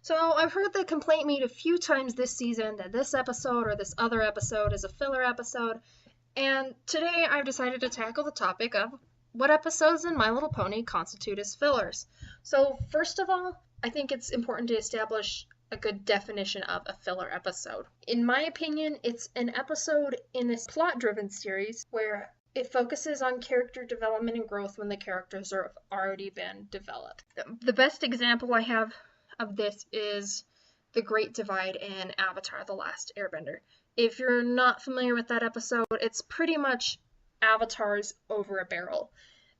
So I've heard the complaint made a few times this season that this episode or this other episode is a filler episode, and today I've decided to tackle the topic of what episodes in My Little Pony constitute as fillers. So first of all, I think it's important to establish a good definition of a filler episode. In my opinion, it's an episode in this plot-driven series where it focuses on character development and growth when the characters have already been developed. The best example I have of this is the Great Divide in Avatar: The Last Airbender. If you're not familiar with that episode, it's pretty much Avatar's over a barrel.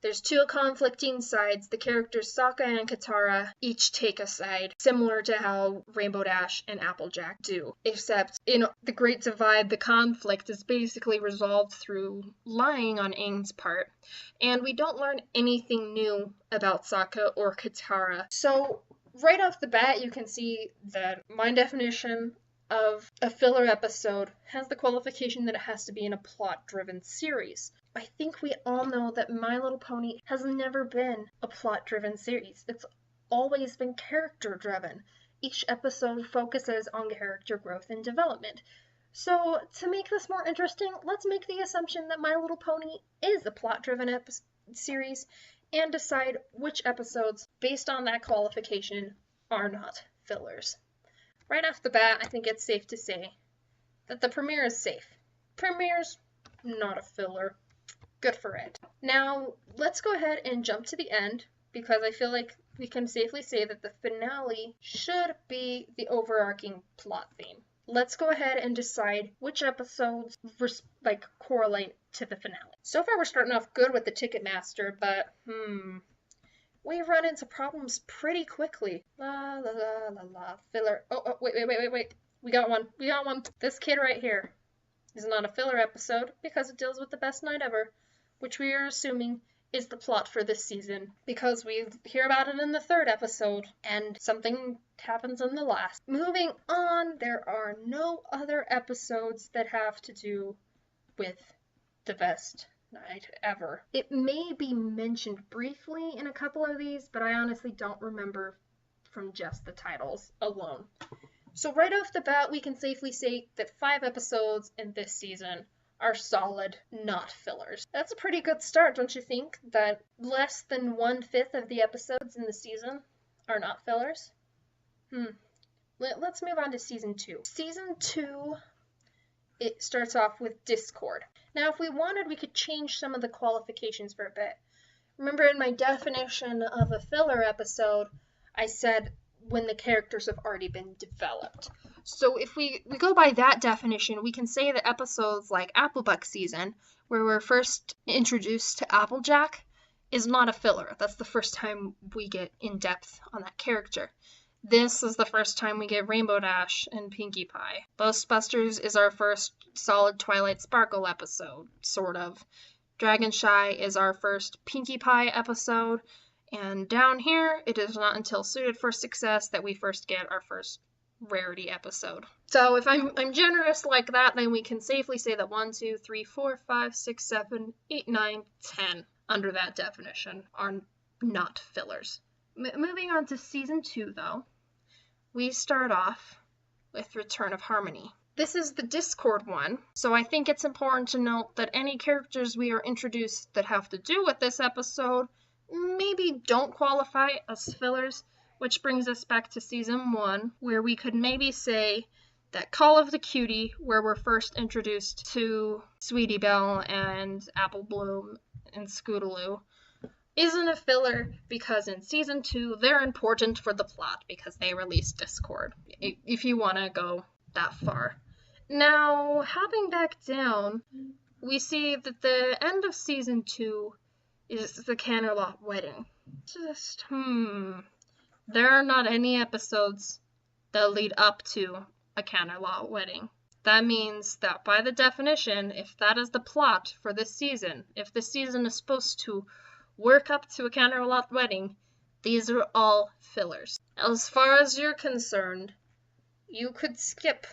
There's two conflicting sides. The characters Sokka and Katara each take a side, similar to how Rainbow Dash and Applejack do. Except in The Great Divide, the conflict is basically resolved through lying on Aang's part, and we don't learn anything new about Sokka or Katara. So right off the bat, you can see that my definition of a filler episode has the qualification that it has to be in a plot-driven series. I think we all know that My Little Pony has never been a plot-driven series. It's always been character-driven. Each episode focuses on character growth and development. So to make this more interesting, let's make the assumption that My Little Pony is a plot-driven series and decide which episodes, based on that qualification, are not fillers. Right off the bat, I think it's safe to say that the premiere is safe. Premiere's not a filler. Good for it. Now, let's go ahead and jump to the end, because I feel like we can safely say that the finale should be the overarching plot theme. Let's go ahead and decide which episodes correlate to the finale. So far, we're starting off good with the Ticketmaster, but we run into problems pretty quickly. La la la la la. Filler. Oh, wait. We got one. This kid right here is not a filler episode because it deals with the best night ever, which we are assuming is the plot for this season, because we hear about it in the third episode and something happens in the last. Moving on, there are no other episodes that have to do with the best night ever. It may be mentioned briefly in a couple of these, but I honestly don't remember from just the titles alone. So right off the bat, we can safely say that 5 episodes in this season are solid, not fillers. That's a pretty good start, don't you think? That less than 1/5 of the episodes in the season are not fillers? Let's move on to Season 2. Season 2, it starts off with Discord. Now, if we wanted, we could change some of the qualifications for a bit. Remember, in my definition of a filler episode, I said when the characters have already been developed. So if we go by that definition, we can say that episodes like Applebuck season, where we're first introduced to Applejack, is not a filler. That's the first time we get in depth on that character. This is the first time we get Rainbow Dash and Pinkie Pie. Ghostbusters is our first solid Twilight Sparkle episode, sort of. Dragon Shy is our first Pinkie Pie episode. And down here, it is not until Suited for Success that we first get our first Rarity episode. So if I'm generous like that, then we can safely say that 1, 2, 3, 4, 5, 6, 7, 8, 9, 10 under that definition are not fillers. Moving on to Season 2, though, we start off with Return of Harmony. This is the Discord one, so I think it's important to note that any characters we are introduced that have to do with this episode maybe don't qualify as fillers, which brings us back to Season 1, where we could maybe say that Call of the Cutie, where we're first introduced to Sweetie Belle and Apple Bloom and Scootaloo, isn't a filler because in Season 2, they're important for the plot because they released Discord, if you want to go that far. Now, hopping back down, we see that the end of Season 2 is the Canterlot Wedding. There are not any episodes that lead up to a Canterlot Wedding. That means that by the definition, if that is the plot for this season, if this season is supposed to work up to a Canterlot Wedding, these are all fillers. As far as you're concerned, you could skip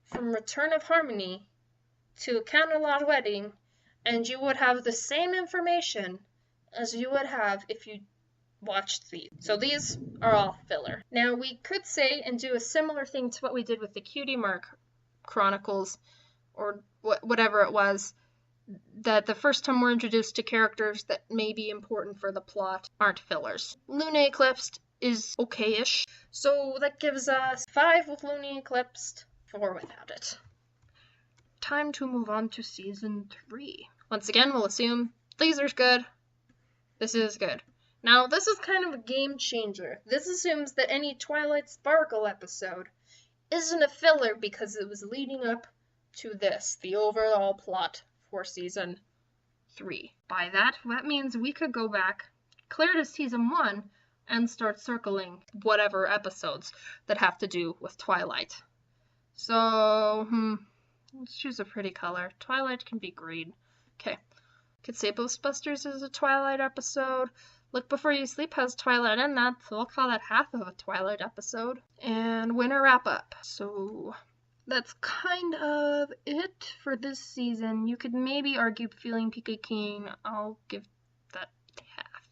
from Return of Harmony to a Canterlot Wedding, and you would have the same information as you would have if you watched these. So these are all filler. Now we could say and do a similar thing to what we did with the Cutie Mark Chronicles, or whatever it was, that the first time we're introduced to characters that may be important for the plot aren't fillers. Luna Eclipsed is okay-ish, so that gives us 5 with Luna Eclipsed, 4 without it. Time to move on to Season 3. Once again, we'll assume Laser's good. This is good. Now, this is kind of a game changer. This assumes that any Twilight Sparkle episode isn't a filler because it was leading up to this, the overall plot for Season 3. By that means we could go back, clear to Season 1, and start circling whatever episodes that have to do with Twilight. So, let's choose a pretty color. Twilight can be green. Okay. Could say Ghostbusters is a Twilight episode. Look Before You Sleep has Twilight in that, so we'll call that half of a Twilight episode. And Winter Wrap-Up. So that's kind of it for this season. You could maybe argue Feeling Peking. I'll give that half.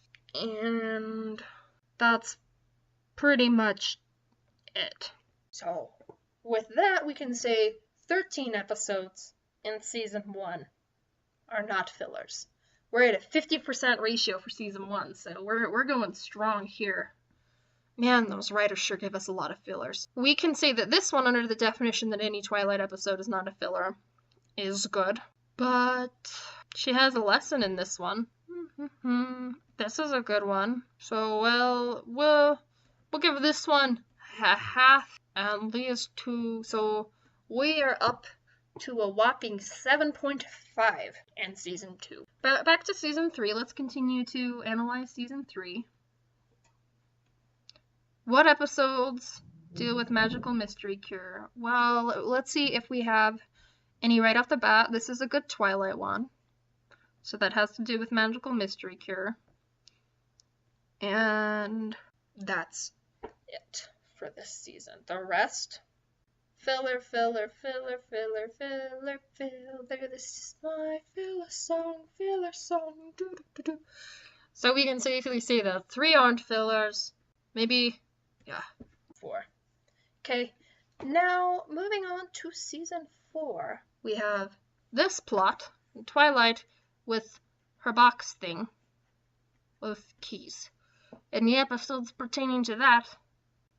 And that's pretty much it. So with that, we can say 13 episodes in Season 1 are not fillers. We're at a 50% ratio for Season 1, so we're going strong here. Man, those writers sure give us a lot of fillers. We can say that this one, under the definition that any Twilight episode is not a filler, is good. But she has a lesson in this one. This is a good one. So, well, we'll give this one a half and these two. So we are up to a whopping 7.5 in Season 2. But back to Season 3. Let's continue to analyze Season 3. What episodes deal with magical mystery cure? Well, let's see if we have any right off the bat. This is a good Twilight one. So that has to do with magical mystery cure. And that's it for this season. The rest, filler. This is my filler song. Do. So we can safely say that 3 aren't fillers. Maybe, 4. Okay, now moving on to Season 4. We have this plot, Twilight, with her box thing, with keys. And the episodes pertaining to that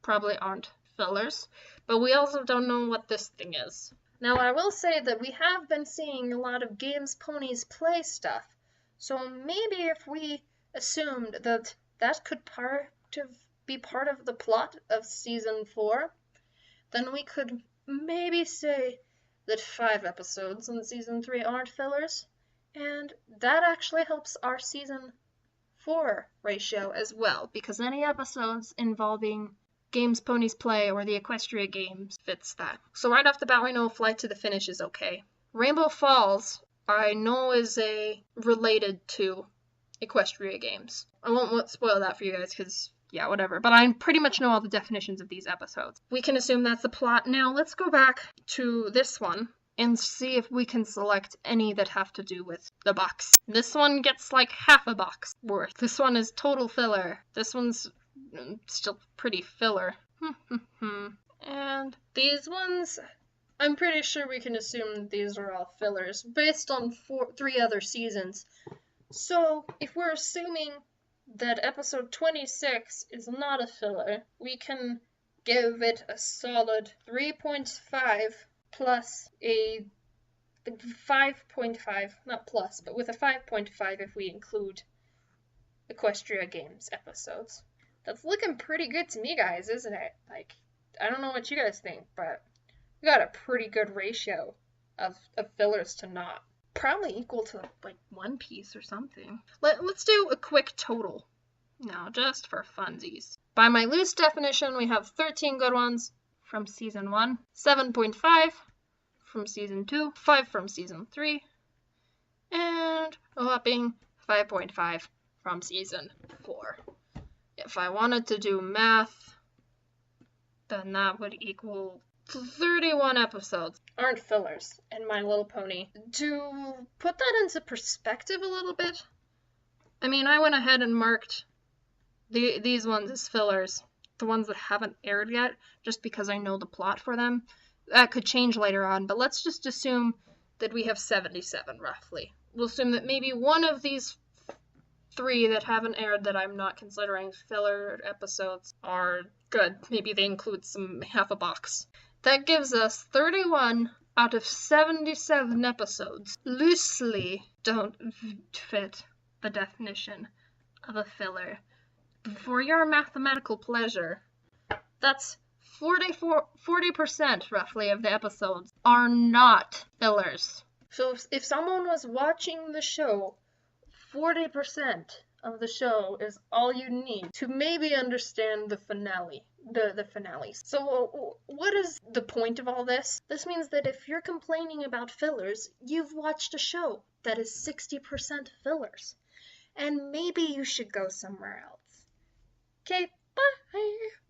probably aren't fillers, but we also don't know what this thing is. Now, I will say that we have been seeing a lot of Games Ponies play stuff, so maybe if we assumed that that could be part of the plot of Season 4, then we could maybe say that 5 episodes in Season 3 aren't fillers, and that actually helps our Season 4 ratio as well, because any episodes involving Games Ponies Play or the Equestria games fits that. So right off the bat, we know Flight to the Finish is okay. Rainbow Falls, I know is related to Equestria games. I won't spoil that for you guys because, whatever. But I pretty much know all the definitions of these episodes. We can assume that's the plot. Now let's go back to this one and see if we can select any that have to do with the box. This one gets like half a box worth. This one is total filler. This one's still pretty filler. And these ones, I'm pretty sure we can assume these are all fillers based on 3 other seasons. So if we're assuming that episode 26 is not a filler, we can give it a solid 3.5 plus a 5.5, not plus, but with a 5.5 if we include Equestria Games episodes. That's looking pretty good to me, guys, isn't it? Like, I don't know what you guys think, but we got a pretty good ratio of fillers to not. Probably equal to, like, One Piece or something. Let's do a quick total now, just for funsies. By my loose definition, we have 13 good ones from Season 1, 7.5 from Season 2, 5 from Season 3, and a whopping 5.5 from Season 4. If I wanted to do math, then that would equal 31 episodes. Aren't fillers in My Little Pony. To put that into perspective a little bit, I mean, I went ahead and marked these ones as fillers, the ones that haven't aired yet, just because I know the plot for them. That could change later on, but let's just assume that we have 77 roughly. We'll assume that maybe one of these 3 that haven't aired that I'm not considering filler episodes are good. Maybe they include some half a box. That gives us 31 out of 77 episodes loosely don't fit the definition of a filler. For your mathematical pleasure, that's 40% roughly of the episodes are not fillers. So if someone was watching the show, 40% of the show is all you need to maybe understand the finale. The finale. So what is the point of all this? This means that if you're complaining about fillers, you've watched a show that is 60% fillers. And maybe you should go somewhere else. Okay, bye!